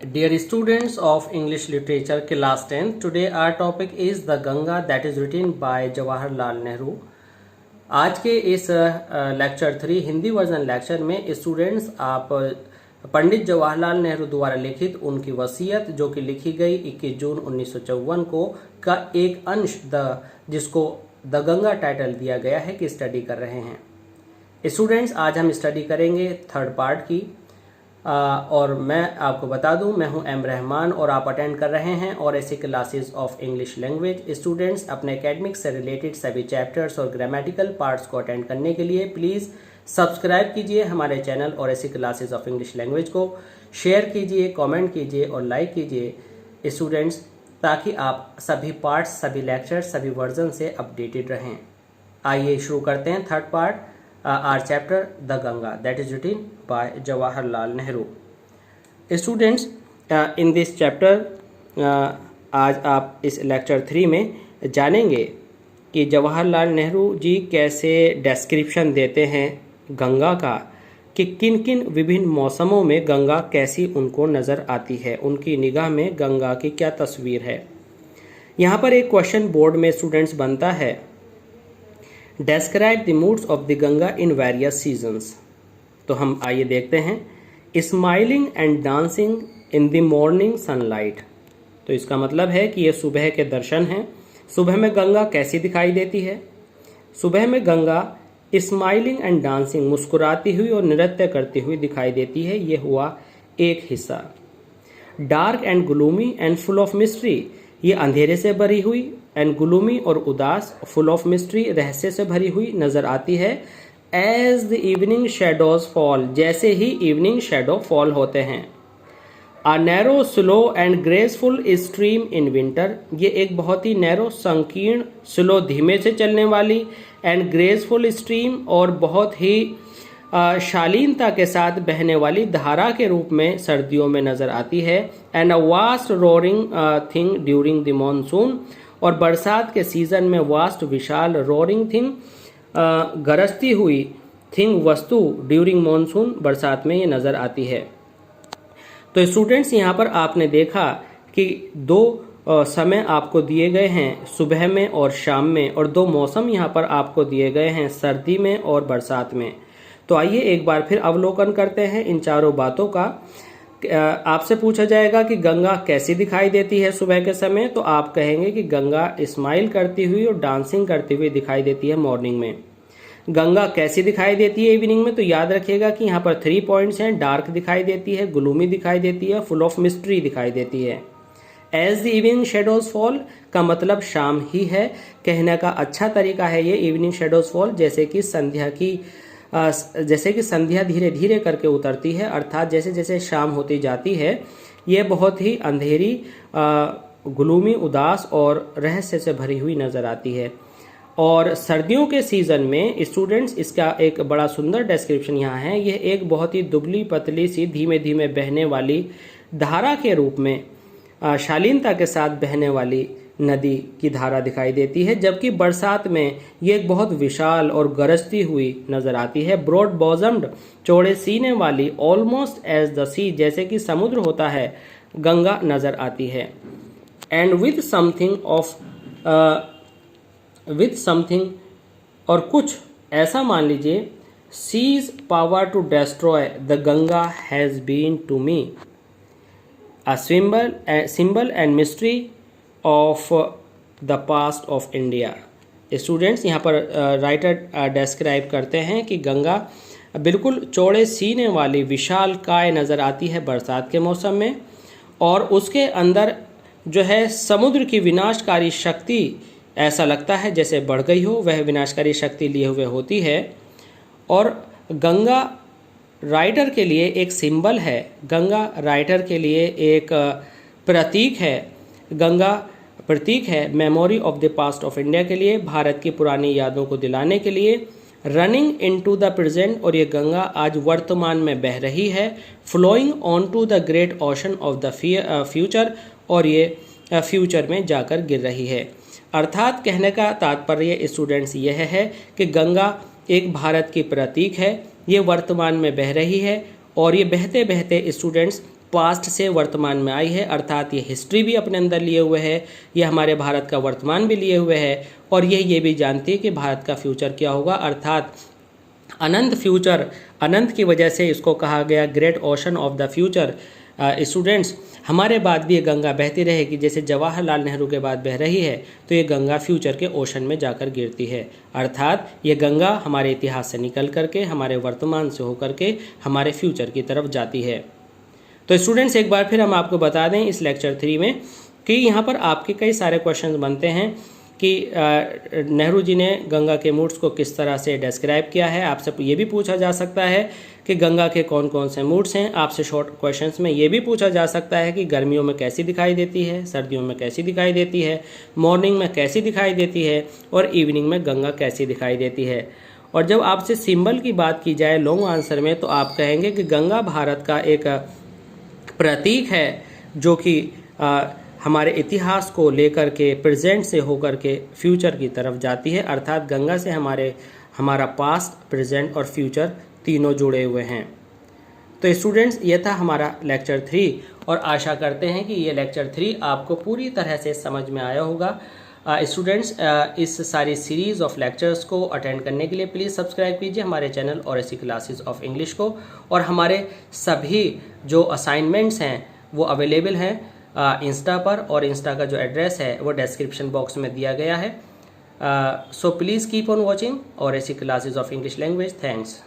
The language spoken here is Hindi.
Dear students of English Literature class 10, today our topic is the Ganga that is written by Jawaharlal Nehru. आज के इस लेक्चर 3 हिंदी वर्जन लेक्चर में स्टूडेंट्स आप पंडित जवाहरलाल नेहरू द्वारा लिखित उनकी वसीयत जो कि लिखी गई 21 जून 1954 को का एक अंश जिसको द गंगा टाइटल दिया गया है कि स्टडी कर रहे हैं। स्टूडेंट्स आज हम स्टडी करेंगे थर्ड पार्ट की और मैं आपको बता दूं मैं हूं एम रहमान और आप अटेंड कर रहे हैं और ऐसी classes of English language. Students अपने एकेडमिक से रिलेटेड सभी चैप्टर्स और ग्रामेटिकल पार्ट्स को अटेंड करने के लिए प्लीज़ सब्सक्राइब कीजिए हमारे चैनल और ऐसी क्लासेस ऑफ इंग्लिश लैंग्वेज को, शेयर कीजिए, कमेंट कीजिए और लाइक कीजिए स्टूडेंट्स, ताकि आप सभी पार्ट्स, सभी लेक्चर्स, सभी वर्जन से अपडेटेड रहें। आइए शुरू करते हैं third part our chapter the Ganga that is written by Jawaharlal Nehru. Students, in this chapter आज आप इस लेक्चर 3 में जानेंगे कि जवाहरलाल नेहरू जी कैसे डिस्क्रिप्शन देते हैं गंगा का, कि किन किन विभिन्न मौसमों में गंगा कैसी उनको नज़र आती है, उनकी निगाह में गंगा की क्या तस्वीर है। यहाँ पर एक क्वेश्चन बोर्ड में स्टूडेंट्स बनता है, Describe the moods of the Ganga in various seasons। तो हम आइए देखते हैं। Smiling and dancing in the morning sunlight। तो इसका मतलब है कि ये सुबह के दर्शन हैं। सुबह में गंगा कैसी दिखाई देती है? सुबह में गंगा स्माइलिंग एंड डांसिंग, मुस्कुराती हुई और नृत्य करती हुई दिखाई देती है। ये हुआ एक हिस्सा। Dark and gloomy and full of mystery, ये अंधेरे से भरी हुई एंड ग्लूमी और उदास, फुल ऑफ मिस्ट्री, रहस्य से भरी हुई नजर आती है। As the evening shadows fall, जैसे ही इवनिंग शेडो फॉल होते हैं। A narrow slow and graceful stream in winter, ये एक बहुत ही नैरो, संकीर्ण, स्लो, धीमे से चलने वाली, एंड ग्रेसफुल स्ट्रीम और बहुत ही शालीनता के साथ बहने वाली धारा के रूप में सर्दियों में नजर आती है। And a vast roaring thing during the monsoon, और बरसात के सीजन में वास्ट, विशाल, रोरिंग थिंग, गरजती हुई, थिंग, वस्तु, ड्यूरिंग मॉनसून, बरसात में ये नजर आती है। तो स्टूडेंट्स यहाँ पर आपने देखा कि दो समय आपको दिए गए हैं, सुबह में और शाम में, और दो मौसम यहाँ पर आपको दिए गए हैं, सर्दी में और बरसात में। तो आइए एक बार फिर अवलोकन करते हैं इन चारों बातों का। आपसे पूछा जाएगा कि गंगा कैसी दिखाई देती है सुबह के समय, तो आप कहेंगे कि गंगा स्माइल करती हुई और डांसिंग करती हुई दिखाई देती है मॉर्निंग में। गंगा कैसी दिखाई देती है इवनिंग में, तो याद रखिएगा कि यहाँ पर 3 पॉइंट्स हैं। डार्क दिखाई देती है, ग्लूमी दिखाई देती है, फुल ऑफ मिस्ट्री दिखाई देती है। As the evening shadows fall का मतलब शाम ही है। कहने का अच्छा तरीका है ये इवनिंग शेडोज फॉल, जैसे कि संध्या धीरे धीरे करके उतरती है, अर्थात जैसे जैसे शाम होती जाती है ये बहुत ही अंधेरी, ग्लूमी, उदास और रहस्य से भरी हुई नजर आती है। और सर्दियों के सीजन में स्टूडेंट्स, इसका एक बड़ा सुंदर डिस्क्रिप्शन यहाँ है। यह एक बहुत ही दुबली पतली सी, धीमे धीमे बहने वाली धारा के रूप में, शालीनता के साथ बहने वाली नदी की धारा दिखाई देती है, जबकि बरसात में ये एक बहुत विशाल और गरजती हुई नजर आती है। ब्रॉड बॉजम्ड, चौड़े सीने वाली, ऑलमोस्ट एज द सी, जैसे कि समुद्र होता है, गंगा नजर आती है। एंड विथ समथिंग और कुछ ऐसा मान लीजिए, cease power to destroy the Ganga has been to me a symbol and mystery of the past of India. Students यहाँ पर राइटर डिस्क्राइब करते हैं कि गंगा बिल्कुल चौड़े सीने वाली विशाल काय नज़र आती है बरसात के मौसम में, और उसके अंदर जो है समुद्र की विनाशकारी शक्ति, ऐसा लगता है जैसे बढ़ गई हो, वह विनाशकारी शक्ति लिए हुए होती है। और गंगा राइटर के लिए एक सिंबल है, गंगा राइटर के लिए एक प्रतीक है, गंगा प्रतीक है memory of the past of India के लिए, भारत की पुरानी यादों को दिलाने के लिए। रनिंग इनटू द प्रेजेंट, और ये गंगा आज वर्तमान में बह रही है। Flowing on to the great ocean of the future, और ये फ्यूचर में जाकर गिर रही है। अर्थात कहने का तात्पर्य स्टूडेंट्स यह है कि गंगा एक भारत की प्रतीक है, ये वर्तमान में बह रही है, और ये बहते बहते स्टूडेंट्स पास्ट से वर्तमान में आई है, अर्थात ये हिस्ट्री भी अपने अंदर लिए हुए है, ये हमारे भारत का वर्तमान भी लिए हुए है, और ये भी जानती है कि भारत का फ्यूचर क्या होगा, अर्थात अनंत फ्यूचर। अनंत की वजह से इसको कहा गया great ocean of the future. Students, हमारे बाद भी ये गंगा बहती रहेगी, जैसे जवाहरलाल नेहरू के बाद बह रही है, तो ये गंगा फ्यूचर के ओशन में जाकर गिरती है, अर्थात ये गंगा हमारे इतिहास से निकल करके हमारे वर्तमान से होकर के हमारे फ्यूचर की तरफ जाती है। तो स्टूडेंट्स, एक बार फिर हम आपको बता दें इस लेक्चर 3 में कि यहाँ पर आपके कई सारे क्वेश्चंस बनते हैं कि नेहरू जी ने गंगा के मूड्स को किस तरह से डिस्क्राइब किया है। आपसे ये भी पूछा जा सकता है कि गंगा के कौन कौन से मूड्स हैं। आपसे शॉर्ट क्वेश्चंस में ये भी पूछा जा सकता है कि गर्मियों में कैसी दिखाई देती है, सर्दियों में कैसी दिखाई देती है, मॉर्निंग में कैसी दिखाई देती है, और इवनिंग में गंगा कैसी दिखाई देती है। और जब आपसे सिंबल की बात की जाए लॉन्ग आंसर में, तो आप कहेंगे कि गंगा भारत का एक प्रतीक है जो कि हमारे इतिहास को लेकर के प्रेजेंट से होकर के फ्यूचर की तरफ जाती है, अर्थात गंगा से हमारा पास्ट, प्रेजेंट और फ्यूचर तीनों जुड़े हुए हैं। तो स्टूडेंट्स, ये था हमारा लेक्चर 3, और आशा करते हैं कि ये लेक्चर 3 आपको पूरी तरह से समझ में आया होगा। स्टूडेंट्स, इस सारी सीरीज़ ऑफ लेक्चर्स को अटेंड करने के लिए प्लीज़ सब्सक्राइब कीजिए हमारे चैनल और ऐसी क्लासेस ऑफ इंग्लिश को, और हमारे सभी जो असाइनमेंट्स हैं वो अवेलेबल हैं इंस्टा पर, और इंस्टा का जो एड्रेस है वो डिस्क्रिप्शन बॉक्स में दिया गया है। So please keep on watching और ऐसी classes of English language. Thanks.